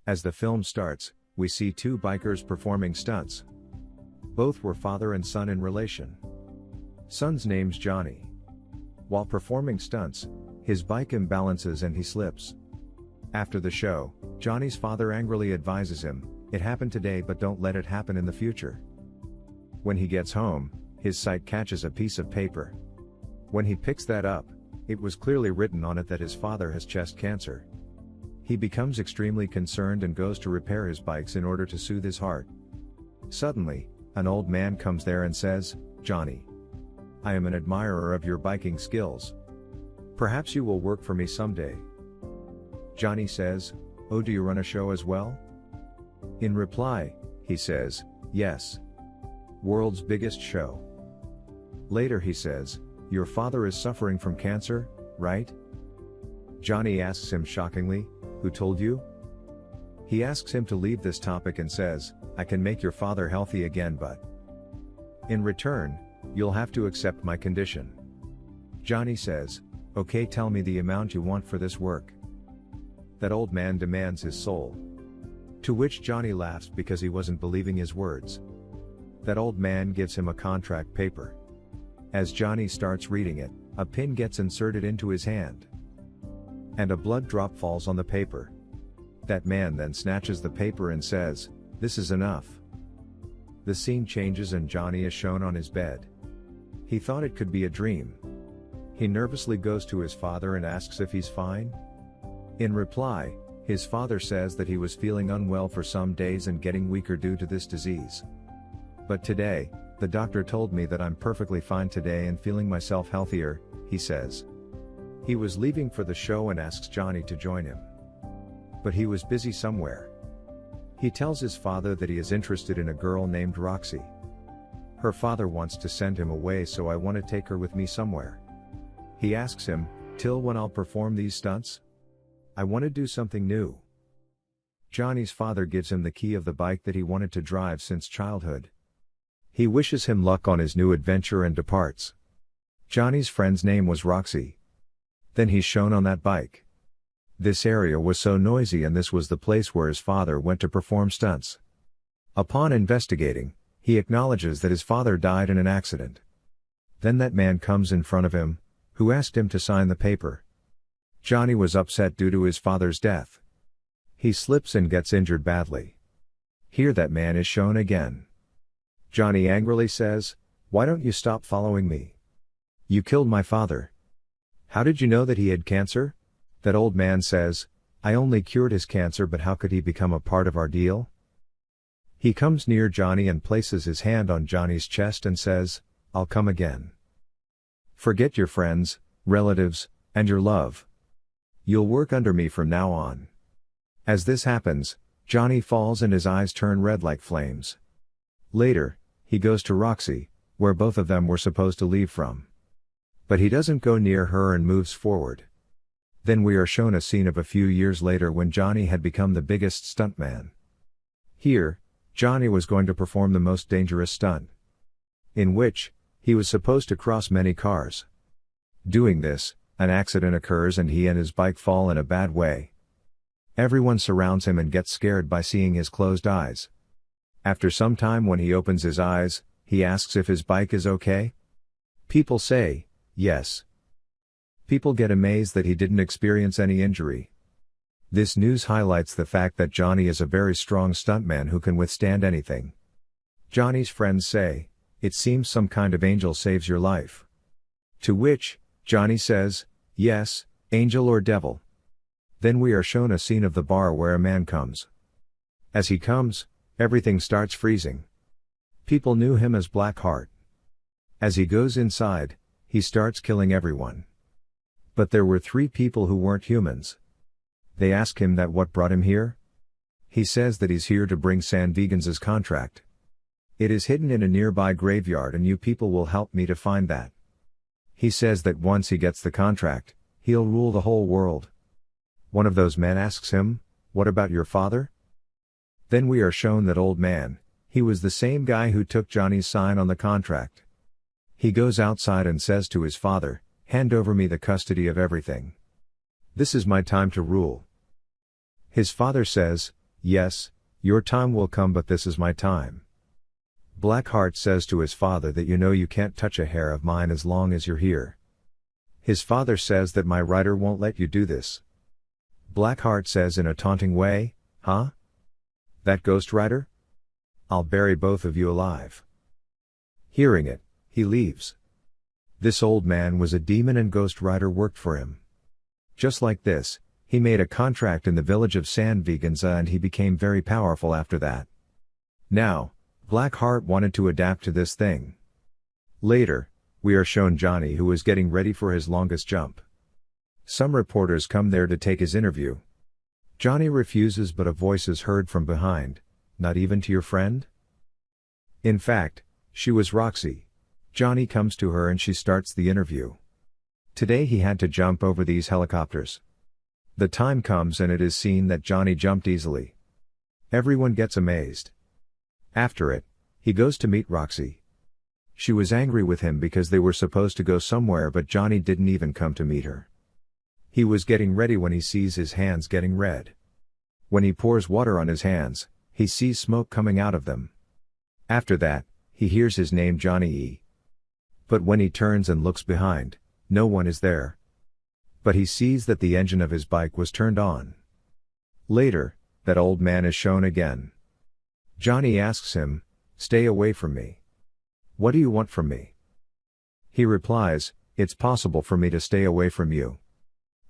As the film starts, we see two bikers performing stunts. Both were father and son in relation. Son's name's Johnny. While performing stunts, his bike imbalances and he slips. After the show, Johnny's father angrily advises him, "It happened today, but don't let it happen in the future." When he gets home, his sight catches a piece of paper. When he picks that up, it was clearly written on it that his father has chest cancer. He becomes extremely concerned and goes to repair his bikes in order to soothe his heart. Suddenly, an old man comes there and says, "Johnny, I am an admirer of your biking skills. Perhaps you will work for me someday." Johnny says, "Oh, do you run a show as well?" In reply, he says, "Yes. World's biggest show." Later he says, "Your father is suffering from cancer, right?" Johnny asks him shockingly, "Who told you?" He asks him to leave this topic and says, "I can make your father healthy again, but in return, you'll have to accept my condition." Johnny says, "Okay, tell me the amount you want for this work." That old man demands his soul. To which Johnny laughs because he wasn't believing his words. That old man gives him a contract paper. As Johnny starts reading it, a pin gets inserted into his hand. And a blood drop falls on the paper. That man then snatches the paper and says, "This is enough." The scene changes and Johnny is shown on his bed. He thought it could be a dream. He nervously goes to his father and asks if he's fine. In reply, his father says that he was feeling unwell for some days and getting weaker due to this disease. "But today, the doctor told me that I'm perfectly fine today and feeling myself healthier," he says. He was leaving for the show and asks Johnny to join him. But he was busy somewhere. He tells his father that he is interested in a girl named Roxy. Her father wants to send him away, so I want to take her with me somewhere. He asks him, "Till when I'll perform these stunts? I want to do something new." Johnny's father gives him the key of the bike that he wanted to drive since childhood. He wishes him luck on his new adventure and departs. Johnny's friend's name was Roxy. Then he's shown on that bike. This area was so noisy and this was the place where his father went to perform stunts. Upon investigating, he acknowledges that his father died in an accident. Then that man comes in front of him, who asked him to sign the paper. Johnny was upset due to his father's death. He slips and gets injured badly. Here that man is shown again. Johnny angrily says, "Why don't you stop following me? You killed my father. How did you know that he had cancer?" That old man says, "I only cured his cancer, but how could he become a part of our deal?" He comes near Johnny and places his hand on Johnny's chest and says, "I'll come again. Forget your friends, relatives, and your love. You'll work under me from now on." As this happens, Johnny falls and his eyes turn red like flames. Later, he goes to Roxy, where both of them were supposed to leave from. But he doesn't go near her and moves forward. Then we are shown a scene of a few years later when Johnny had become the biggest stuntman. Here, Johnny was going to perform the most dangerous stunt, in which he was supposed to cross many cars. Doing this, an accident occurs and he and his bike fall in a bad way. Everyone surrounds him and gets scared by seeing his closed eyes. After some time, when he opens his eyes, he asks if his bike is okay. People say, yes. People get amazed that he didn't experience any injury. This news highlights the fact that Johnny is a very strong stuntman who can withstand anything. Johnny's friends say, "It seems some kind of angel saves your life." To which, Johnny says, "Yes, angel or devil." Then we are shown a scene of the bar where a man comes. As he comes, everything starts freezing. People knew him as Blackheart. As he goes inside, he starts killing everyone. But there were 3 people who weren't humans. They ask him that what brought him here? He says that he's here to bring San Vegans's contract. It is hidden in a nearby graveyard and you people will help me to find that. He says that once he gets the contract, he'll rule the whole world. One of those men asks him, "What about your father?" Then we are shown that old man, he was the same guy who took Johnny's sign on the contract. He goes outside and says to his father, "Hand over me the custody of everything. This is my time to rule." His father says, Yes, your time will come, but this is my time. Blackheart says to his father that you can't touch a hair of mine as long as you're here. His father says that my rider won't let you do this. Blackheart says in a taunting way, huh? That Ghost Rider? I'll bury both of you alive. Hearing it, he leaves. This old man was a demon and Ghost Rider worked for him. Just like this, he made a contract in the village of Sandveganza and he became very powerful after that. Now, Blackheart wanted to adapt to this thing. Later, we are shown Johnny who is getting ready for his longest jump. Some reporters come there to take his interview. Johnny refuses, but a voice is heard from behind, "Not even to your friend?" In fact, she was Roxy. Johnny comes to her and she starts the interview. Today he had to jump over these helicopters. The time comes and it is seen that Johnny jumped easily. Everyone gets amazed. After it, he goes to meet Roxy. She was angry with him because they were supposed to go somewhere, but Johnny didn't even come to meet her. He was getting ready when he sees his hands getting red. When he pours water on his hands, he sees smoke coming out of them. After that, he hears his name, Johnny E. But when he turns and looks behind, no one is there. But he sees that the engine of his bike was turned on. Later, that old man is shown again. Johnny asks him, "Stay away from me. What do you want from me?" He replies, "It's possible for me to stay away from you.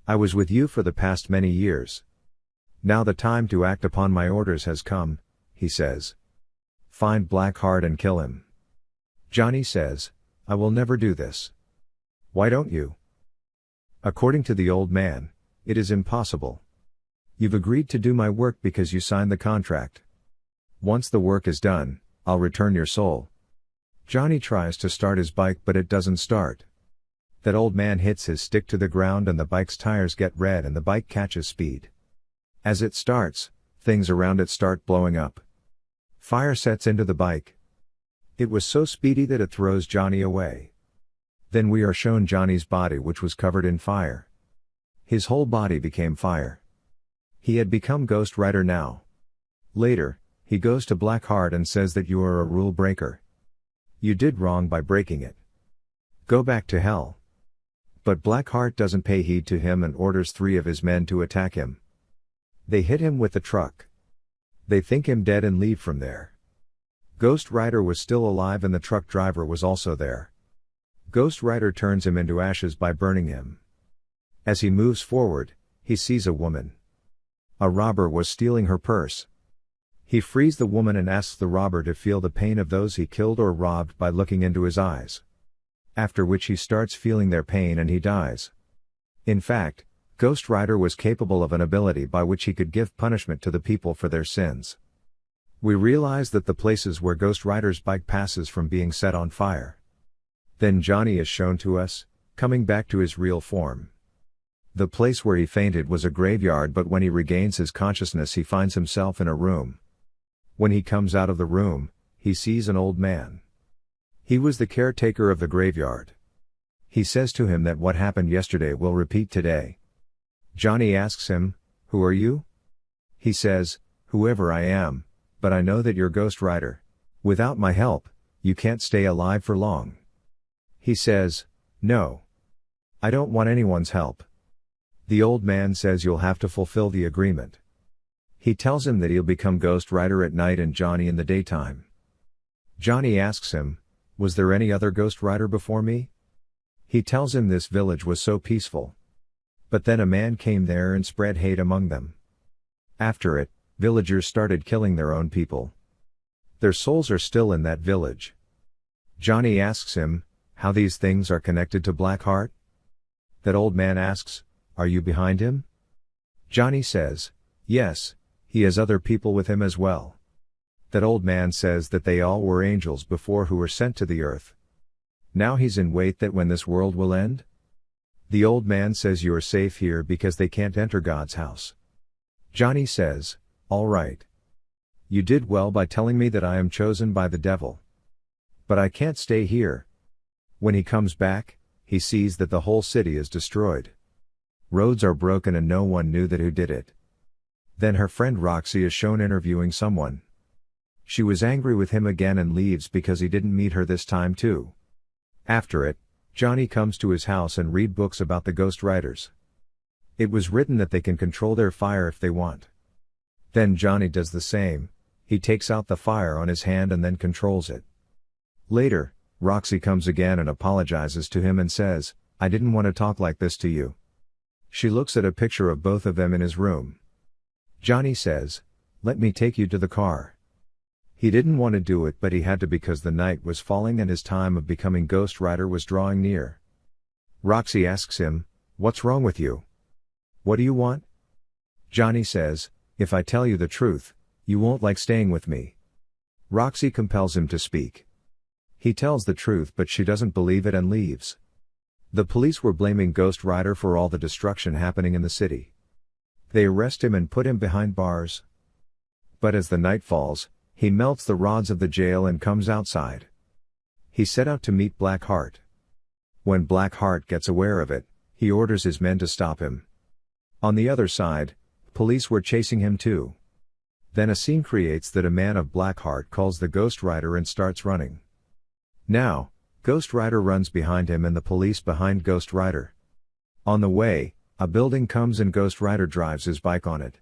I was with you for the past many years. Now the time to act upon my orders has come," he says. "Find Blackheart and kill him." Johnny says, "I will never do this." "Why don't you?" According to the old man, "It is impossible. You've agreed to do my work because you signed the contract. Once the work is done, I'll return your soul." Johnny tries to start his bike but it doesn't start. That old man hits his stick to the ground and the bike's tires get red and the bike catches speed. As it starts, things around it start blowing up. Fire sets into the bike. It was so speedy that it throws Johnny away. Then we are shown Johnny's body, which was covered in fire. His whole body became fire. He had become Ghost Rider now. Later, he goes to Blackheart and says that you are a rule breaker. You did wrong by breaking it. Go back to hell. But Blackheart doesn't pay heed to him and orders 3 of his men to attack him. They hit him with the truck. They think him dead and leave from there. Ghost Rider was still alive and the truck driver was also there. Ghost Rider turns him into ashes by burning him. As he moves forward, he sees a woman. A robber was stealing her purse. He frees the woman and asks the robber to feel the pain of those he killed or robbed by looking into his eyes. After which he starts feeling their pain and he dies. In fact, Ghost Rider was capable of an ability by which he could give punishment to the people for their sins. We realize that the places where Ghost Rider's bike passes from being set on fire. Then Johnny is shown to us, coming back to his real form. The place where he fainted was a graveyard, but when he regains his consciousness he finds himself in a room. When he comes out of the room, he sees an old man. He was the caretaker of the graveyard. He says to him that what happened yesterday will repeat today. Johnny asks him, "Who are you?" He says, "Whoever I am, but I know that you're Ghost Rider. Without my help, you can't stay alive for long." He says, "No. I don't want anyone's help." The old man says you'll have to fulfill the agreement. He tells him that he'll become Ghost Rider at night and Johnny in the daytime. Johnny asks him, "Was there any other Ghost Rider before me?" He tells him this village was so peaceful. But then a man came there and spread hate among them. After it, villagers started killing their own people. Their souls are still in that village. Johnny asks him, how these things are connected to Blackheart? That old man asks, "Are you behind him?" Johnny says, "Yes, he has other people with him as well." That old man says that they all were angels before who were sent to the earth. Now he's in wait that when this world will end? The old man says you are safe here because they can't enter God's house. Johnny says, "All right. You did well by telling me that I am chosen by the devil. But I can't stay here." When he comes back, he sees that the whole city is destroyed. Roads are broken and no one knew that who did it. Then her friend Roxy is shown interviewing someone. She was angry with him again and leaves because he didn't meet her this time too. After it, Johnny comes to his house and read books about the ghost riders. It was written that they can control their fire if they want. Then Johnny does the same, he takes out the fire on his hand and then controls it. Later, Roxy comes again and apologizes to him and says, "I didn't want to talk like this to you." She looks at a picture of both of them in his room. Johnny says, "Let me take you to the car." He didn't want to do it but he had to because the night was falling and his time of becoming Ghost Rider was drawing near. Roxy asks him, "What's wrong with you? What do you want?" Johnny says, "If I tell you the truth, you won't like staying with me." Roxy compels him to speak. He tells the truth but she doesn't believe it and leaves. The police were blaming Ghost Rider for all the destruction happening in the city. They arrest him and put him behind bars. But as the night falls, he melts the rods of the jail and comes outside. He set out to meet Blackheart. When Blackheart gets aware of it, he orders his men to stop him. On the other side, police were chasing him too. Then a scene creates that a man of Blackheart calls the Ghost Rider and starts running. Now, Ghost Rider runs behind him and the police behind Ghost Rider. On the way, a building comes and Ghost Rider drives his bike on it.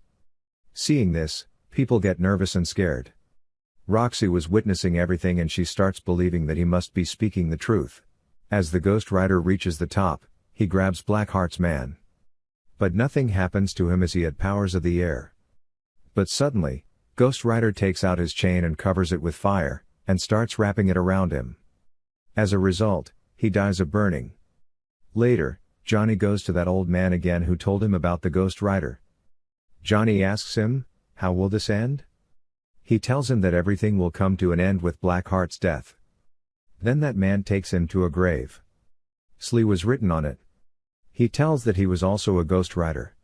Seeing this, people get nervous and scared. Roxy was witnessing everything and she starts believing that he must be speaking the truth. As the Ghost Rider reaches the top, he grabs Blackheart's man. But nothing happens to him as he had powers of the air. But suddenly, Ghost Rider takes out his chain and covers it with fire, and starts wrapping it around him. As a result, he dies of burning. Later, Johnny goes to that old man again who told him about the Ghost Rider. Johnny asks him, "How will this end?" He tells him that everything will come to an end with Blackheart's death. Then that man takes him to a grave. Slee was written on it. He tells that he was also a Ghost Rider.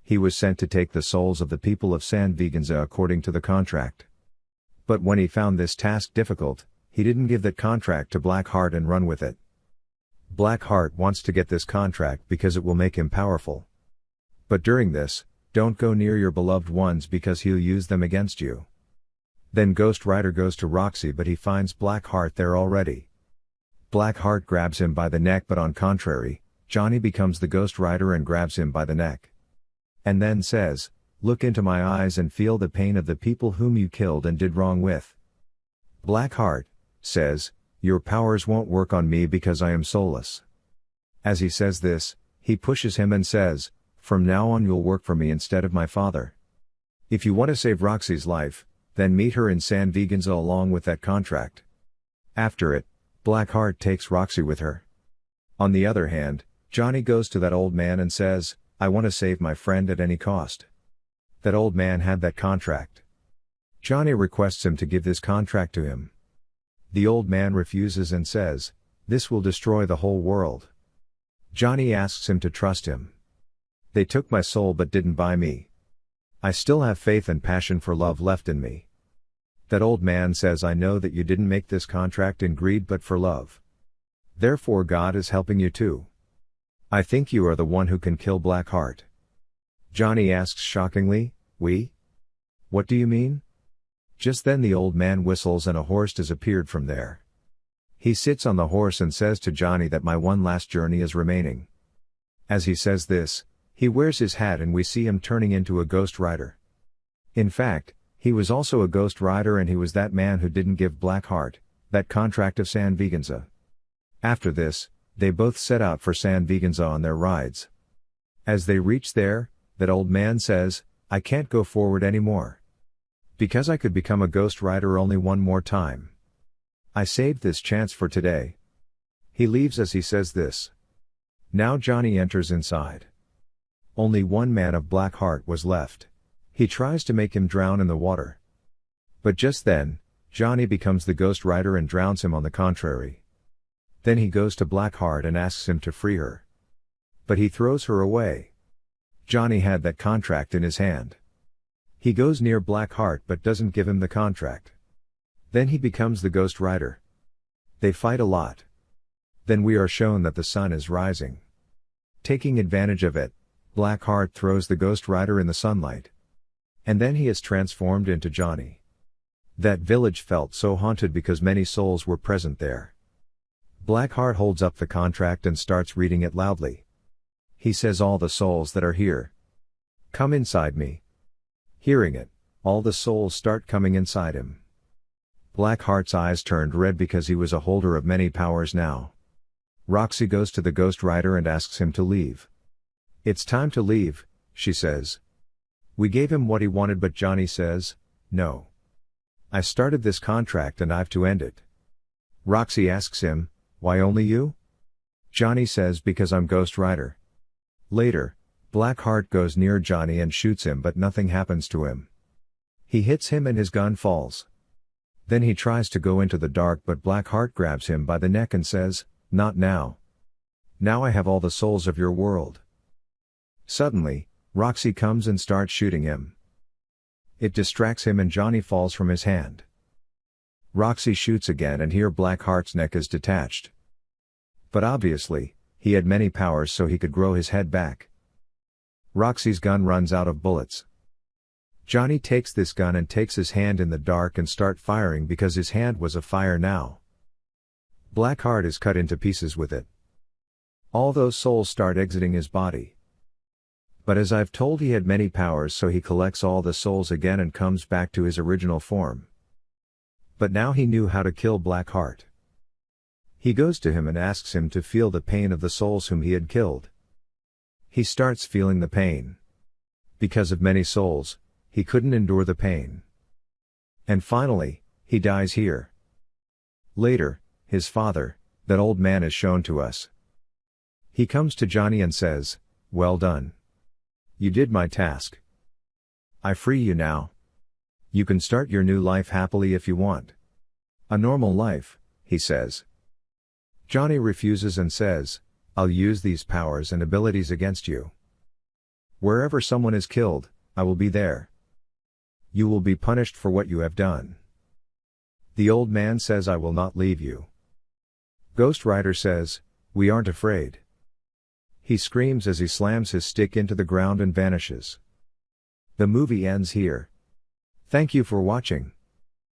He was sent to take the souls of the people of San Veganza according to the contract. But when he found this task difficult, he didn't give that contract to Blackheart and run with it. Blackheart wants to get this contract because it will make him powerful. But during this, don't go near your beloved ones because he'll use them against you. Then Ghost Rider goes to Roxy but he finds Blackheart there already. Blackheart grabs him by the neck but on contrary, Johnny becomes the Ghost Rider and grabs him by the neck. And then says, "Look into my eyes and feel the pain of the people whom you killed and did wrong with." Blackheart says, "Your powers won't work on me because I am soulless." As he says this, he pushes him and says, "From now on you'll work for me instead of my father. If you want to save Roxy's life, then meet her in San Veganza along with that contract." After it, Blackheart takes Roxy with her. On the other hand, Johnny goes to that old man and says, "I want to save my friend at any cost." That old man had that contract. Johnny requests him to give this contract to him. The old man refuses and says, "This will destroy the whole world." Johnny asks him to trust him. "They took my soul but didn't buy me. I still have faith and passion for love left in me." That old man says, "I know that you didn't make this contract in greed but for love. Therefore God is helping you too. I think you are the one who can kill Blackheart." Johnny asks shockingly, "We? What do you mean?" Just then the old man whistles and a horse disappeared from there. He sits on the horse and says to Johnny that my one last journey is remaining. As he says this, he wears his hat and we see him turning into a Ghost Rider. In fact, he was also a Ghost Rider and he was that man who didn't give Blackheart that contract of San Veganza. After this, they both set out for San Veganza on their rides. As they reach there, that old man says, "I can't go forward anymore. Because I could become a Ghost Rider only one more time. I saved this chance for today." He leaves as he says this. Now Johnny enters inside. Only one man of Blackheart was left. He tries to make him drown in the water. But just then, Johnny becomes the Ghost Rider and drowns him on the contrary. Then he goes to Blackheart and asks him to free her. But he throws her away. Johnny had that contract in his hand. He goes near Blackheart but doesn't give him the contract. Then he becomes the Ghost Rider. They fight a lot. Then we are shown that the sun is rising. Taking advantage of it, Blackheart throws the Ghost Rider in the sunlight. And then he is transformed into Johnny. That village felt so haunted because many souls were present there. Blackheart holds up the contract and starts reading it loudly. He says, all the souls that are here, come inside me. Hearing it, all the souls start coming inside him. Blackheart's eyes turned red because he was a holder of many powers now. Roxy goes to the Ghost Rider and asks him to leave. It's time to leave, she says. We gave him what he wanted, but Johnny says, no. I started this contract and I've to end it. Roxy asks him, why only you? Johnny says, because I'm Ghost Rider. Later, Blackheart goes near Johnny and shoots him, but nothing happens to him. He hits him and his gun falls. Then he tries to go into the dark, but Blackheart grabs him by the neck and says, not now. Now I have all the souls of your world. Suddenly, Roxy comes and starts shooting him. It distracts him and Johnny falls from his hand. Roxy shoots again and here Blackheart's neck is detached. But obviously, he had many powers so he could grow his head back. Roxy's gun runs out of bullets. Johnny takes this gun and takes his hand in the dark and start firing because his hand was afire now. Blackheart is cut into pieces with it. All those souls start exiting his body. But as I've told, he had many powers, so he collects all the souls again and comes back to his original form. But now he knew how to kill Blackheart. He goes to him and asks him to feel the pain of the souls whom he had killed. He starts feeling the pain. Because of many souls, he couldn't endure the pain. And finally, he dies here. Later, his father, that old man, is shown to us. He comes to Johnny and says, well done. You did my task. I free you now. You can start your new life happily if you want. A normal life, he says. Johnny refuses and says, I'll use these powers and abilities against you. Wherever someone is killed, I will be there. You will be punished for what you have done. The old man says, I will not leave you. Ghost Rider says, we aren't afraid. He screams as he slams his stick into the ground and vanishes. The movie ends here. Thank you for watching.